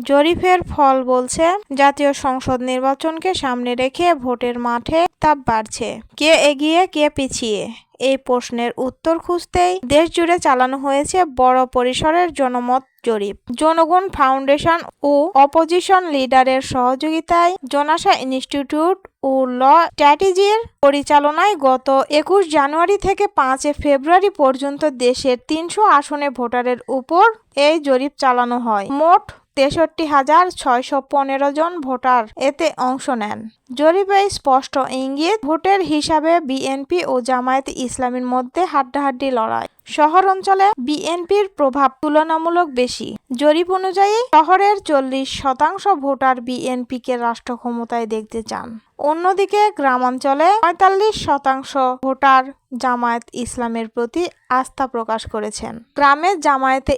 জরিপের ফল বলছে, জাতীয় সংসদ নির্বাচনকে সামনে রেখে ভোটের মাঠে তাপ বাড়ছে। কে এগিয়ে কে পিছিয়ে, এই প্রশ্নের উত্তর খুঁজতেই দেশজুড়ে চালানো হয়েছে বড় পরিসরের জনমত জরিপ। জনগণ ফাউন্ডেশন ও অপোজিশন লিডারের সহযোগিতায় জোনাসা ইনস্টিটিউট ও ল স্ট্র্যাটেজির পরিচালনায় গত ২১ জানুয়ারি থেকে ৫ ফেব্রুয়ারি পর্যন্ত দেশের ৩০০ আসনে ভোটারের উপর এই জরিপ চালানো হয়। মোট ৬৩,৬১৫ জন ভোটার এতে অংশ নেন। জরিপে স্পষ্ট ইঙ্গিত, ভোটের হিসাবে বিএনপি ও জামায়াতে ইসলামীর মধ্যে হাড্ডাহাড্ডি লড়াই। শহর অঞ্চলে বিএনপির প্রভাব তুলনামূলক বেশি। জরিপ অনুযায়ী শহরের ৪০% ভোটার বিএনপিকে রাষ্ট্র ক্ষমতায় দেখতে চান। অন্যদিকে গ্রামাঞ্চলে ৪৫% ভোটার জামায়াত ইসলামের প্রতি আস্থা প্রকাশ করেছেন। গ্রামে জামায়াতে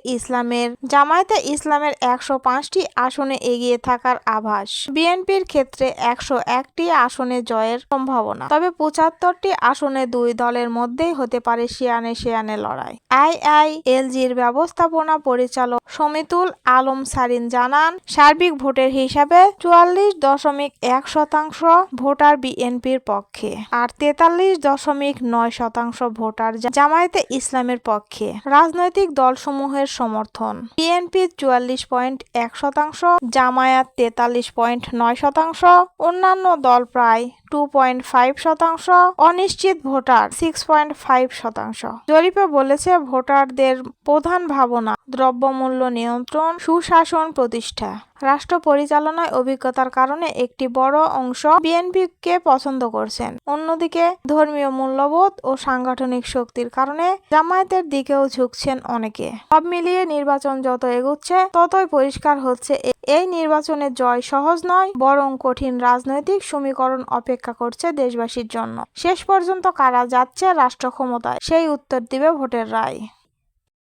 ইসলামের ১০৫টি আসনে এগিয়ে থাকার আভাস। বিএনপির ক্ষেত্রে ১০১টি আসনে জয়ের সম্ভাবনা, তবে ৭৫টি আসনে দুই দলের মধ্যেই হতে পারে শিয়ানে লড়াই। আইআইএলজির ব্যবস্থাপনা পরিচালক শমিতুল আলম সারিন জানান, সার্বিক ভোটের হিসাবে ৪৪.১% ভোটার বিএনপির পক্ষে আর ৪৩.৯% ভোটার জামায়াতে ইসলামের পক্ষে। রাজনৈতিক দলসমূহের সমর্থন: বিএনপি ৪৪.১%, জামায়াত ৪৩.৯%, অন্যান্য দল প্রায় 2.5%, অনিশ্চিত ভোটার 6.5%। জরিপে বলেছে, ভোটারদের প্রধান ভাবনা দ্রব্যমূল্য নিয়ন্ত্রণ, সুশাসন প্রতিষ্ঠা। রাষ্ট্র পরিচালনায় অভিজ্ঞতার কারণে একটি বড় অংশ বিএনপিকে পছন্দ করছেন। অন্যদিকে ধর্মীয় মূল্যবোধ ও সাংগঠনিক শক্তির কারণে জামায়াতের দিকেও ঝুঁকছেন অনেকে। সব মিলিয়ে নির্বাচন যত এগোচ্ছে ততই পরিষ্কার হচ্ছে, এই নির্বাচনে জয় সহজ নয়, বরং কঠিন রাজনৈতিক সমীকরণ অপেক্ষা করছে দেশবাসীর জন্য। শেষ পর্যন্ত কারা যাচ্ছে রাষ্ট্র ক্ষমতায়, সেই উত্তর দিবে ভোটের রায়।